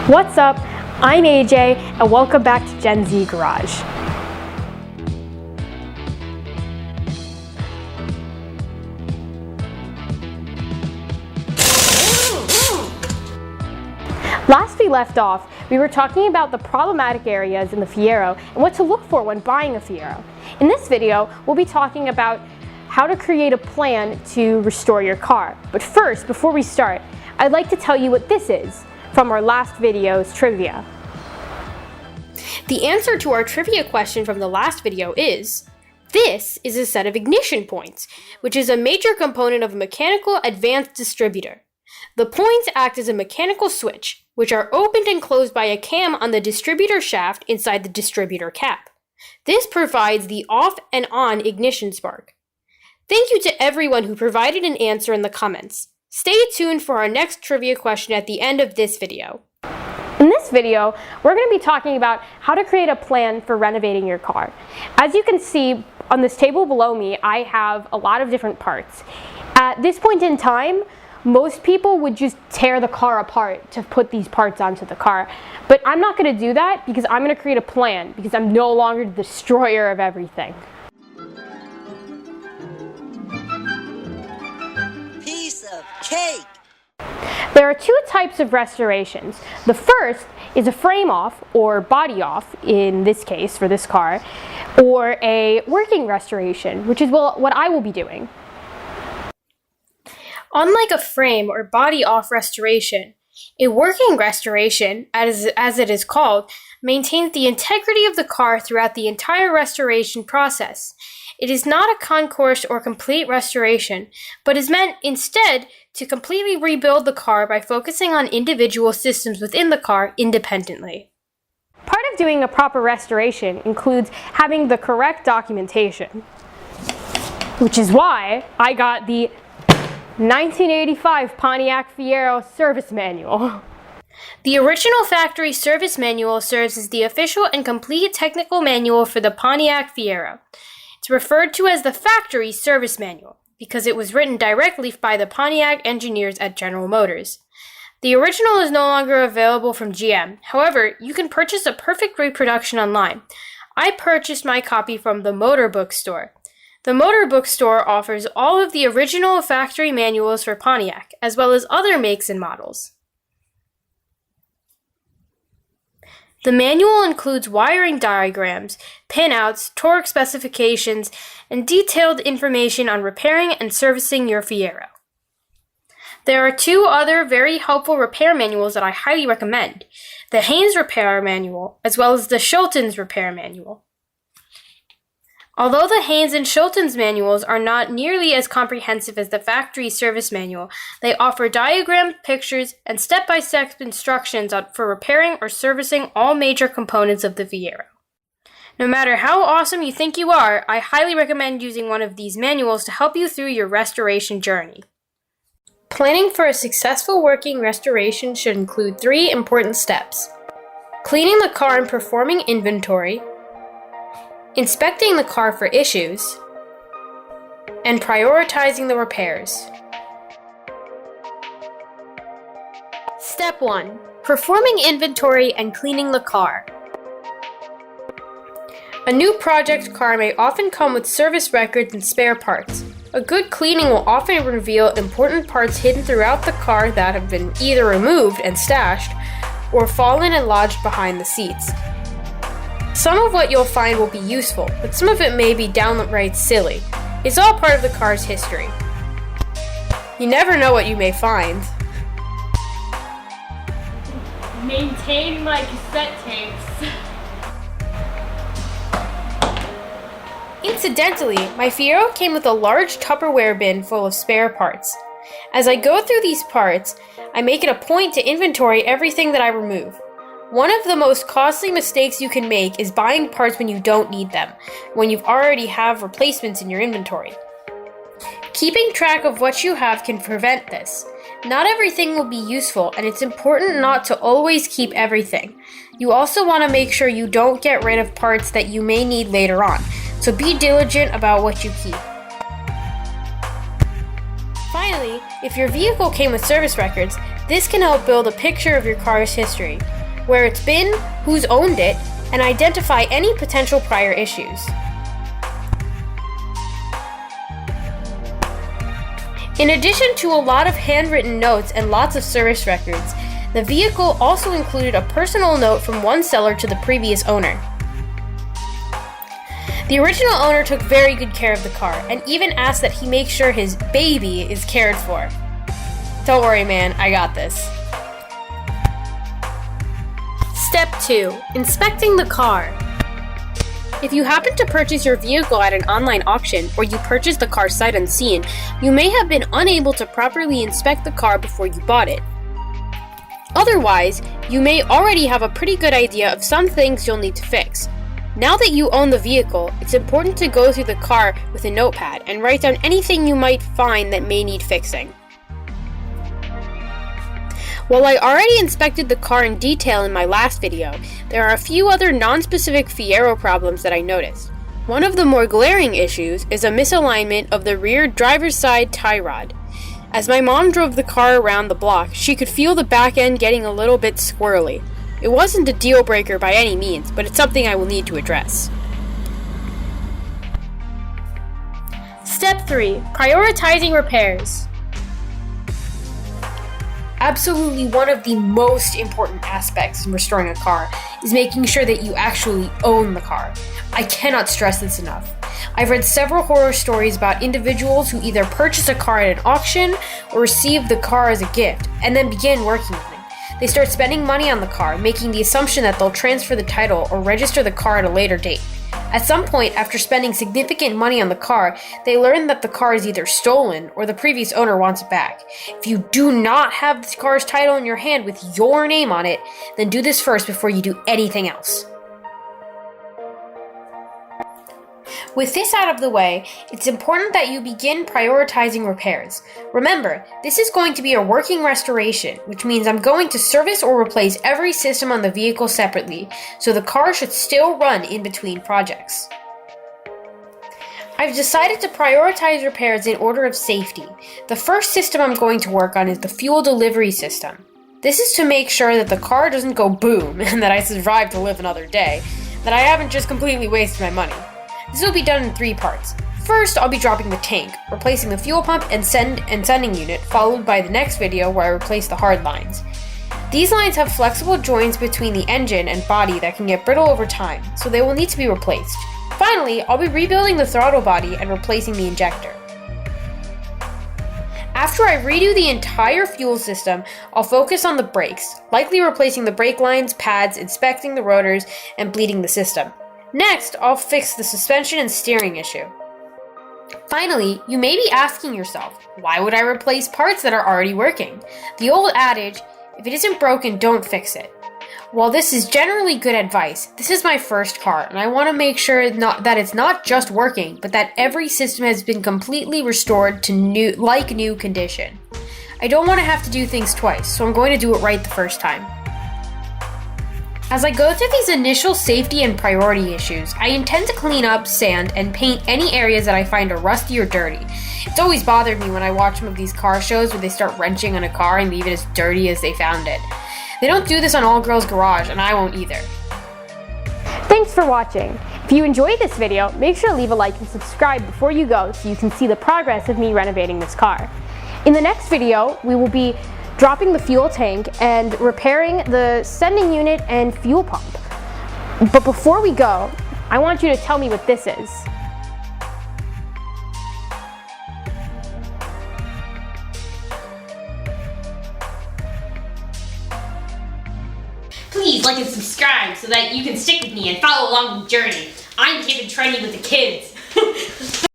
What's up? I'm AJ and welcome back to Gen Z Garage. Last we left off, we were talking about the problematic areas in the Fiero and what to look for when buying a Fiero. In this video, we'll be talking about how to create a plan to restore your car. But first, before we start, I'd like to tell you what this is from our last video's trivia. The answer to our trivia question from the last video is, this is a set of ignition points, which is a major component of a mechanical advanced distributor. The points act as a mechanical switch, which are opened and closed by a cam on the distributor shaft inside the distributor cap. This provides the off and on ignition spark. Thank you to everyone who provided an answer in the comments. Stay tuned for our next trivia question at the end of this video. In this video, we're going to be talking about how to create a plan for renovating your car. As you can see on this table below me, I have a lot of different parts. At this point in time, most people would just tear the car apart to put these parts onto the car. But I'm not going to do that because I'm going to create a plan because I'm no longer the destroyer of everything. Piece of cake! There are two types of restorations. The first is a frame off or body off, in this case for this car, or a working restoration, which is what I will be doing. Unlike a frame or body off restoration, a working restoration, as it is called, maintains the integrity of the car throughout the entire restoration process. It is not a concourse or complete restoration, but is meant instead to completely rebuild the car by focusing on individual systems within the car independently. Part of doing a proper restoration includes having the correct documentation, which is why I got the 1985 Pontiac Fiero service manual. The original factory service manual serves as the official and complete technical manual for the Pontiac Fiero. It's referred to as the factory service manual because it was written directly by the Pontiac engineers at General Motors. The original is no longer available from GM. However, you can purchase a perfect reproduction online. I purchased my copy from the Motor Bookstore. The Motor Bookstore offers all of the original factory manuals for Pontiac, as well as other makes and models. The manual includes wiring diagrams, pinouts, torque specifications, and detailed information on repairing and servicing your Fiero. There are two other very helpful repair manuals that I highly recommend: the Haynes Repair Manual, as well as the Schulten's Repair Manual. Although the Haynes and Schulten's manuals are not nearly as comprehensive as the factory service manual, they offer diagrams, pictures, and step-by-step instructions for repairing or servicing all major components of the Fiero. No matter how awesome you think you are, I highly recommend using one of these manuals to help you through your restoration journey. Planning for a successful working restoration should include 3 important steps: cleaning the car and performing inventory, inspecting the car for issues, and prioritizing the repairs. Step 1. Performing inventory and cleaning the car. A new project car may often come with service records and spare parts. A good cleaning will often reveal important parts hidden throughout the car that have been either removed and stashed or fallen and lodged behind the seats. Some of what you'll find will be useful, but some of it may be downright silly. It's all part of the car's history. You never know what you may find. Maintain my cassette tapes. Incidentally, my Fiero came with a large Tupperware bin full of spare parts. As I go through these parts, I make it a point to inventory everything that I remove. One of the most costly mistakes you can make is buying parts when you don't need them, when you already have replacements in your inventory. Keeping track of what you have can prevent this. Not everything will be useful, and it's important not to always keep everything. You also want to make sure you don't get rid of parts that you may need later on, so be diligent about what you keep. Finally, if your vehicle came with service records, this can help build a picture of your car's history, where it's been, who's owned it, and identify any potential prior issues. In addition to a lot of handwritten notes and lots of service records, the vehicle also included a personal note from one seller to the previous owner. The original owner took very good care of the car and even asked that he make sure his baby is cared for. Don't worry, man, I got this. Step 2. Inspecting the car. If you happen to purchase your vehicle at an online auction or you purchased the car sight unseen, you may have been unable to properly inspect the car before you bought it. Otherwise, you may already have a pretty good idea of some things you'll need to fix. Now that you own the vehicle, it's important to go through the car with a notepad and write down anything you might find that may need fixing. While I already inspected the car in detail in my last video, there are a few other non-specific Fiero problems that I noticed. One of the more glaring issues is a misalignment of the rear driver's side tie rod. As my mom drove the car around the block, she could feel the back end getting a little bit squirrely. It wasn't a deal breaker by any means, but it's something I will need to address. Step 3. Prioritizing repairs. Absolutely one of the most important aspects in restoring a car is making sure that you actually own the car. I cannot stress this enough. I've read several horror stories about individuals who either purchase a car at an auction or receive the car as a gift and then begin working on it. They start spending money on the car, making the assumption that they'll transfer the title or register the car at a later date. At some point, after spending significant money on the car, they learn that the car is either stolen or the previous owner wants it back. If you do not have the car's title in your hand with your name on it, then do this first before you do anything else. With this out of the way, it's important that you begin prioritizing repairs. Remember, this is going to be a working restoration, which means I'm going to service or replace every system on the vehicle separately, so the car should still run in between projects. I've decided to prioritize repairs in order of safety. The first system I'm going to work on is the fuel delivery system. This is to make sure that the car doesn't go boom and that I survive to live another day, that I haven't just completely wasted my money. This will be done in 3 parts. First, I'll be dropping the tank, replacing the fuel pump and sending unit, followed by the next video where I replace the hard lines. These lines have flexible joints between the engine and body that can get brittle over time, so they will need to be replaced. Finally, I'll be rebuilding the throttle body and replacing the injector. After I redo the entire fuel system, I'll focus on the brakes, likely replacing the brake lines, pads, inspecting the rotors, and bleeding the system. Next, I'll fix the suspension and steering issue. Finally, you may be asking yourself, why would I replace parts that are already working? The old adage, if it isn't broken, don't fix it. While this is generally good advice, this is my first car, and I want to make sure that it's not just working, but that every system has been completely restored to new condition. I don't want to have to do things twice, so I'm going to do it right the first time. As I go through these initial safety and priority issues, I intend to clean up, sand, and paint any areas that I find are rusty or dirty. It's always bothered me when I watch some of these car shows where they start wrenching on a car and leave it as dirty as they found it. They don't do this on All Girls Garage, and I won't either. Thanks for watching. If you enjoyed this video, make sure to leave a like and subscribe before you go so you can see the progress of me renovating this car. In the next video, we will be dropping the fuel tank and repairing the sending unit and fuel pump. But before we go, I want you to tell me what this is. Please like and subscribe so that you can stick with me and follow along the journey. I'm hip and trendy with the kids.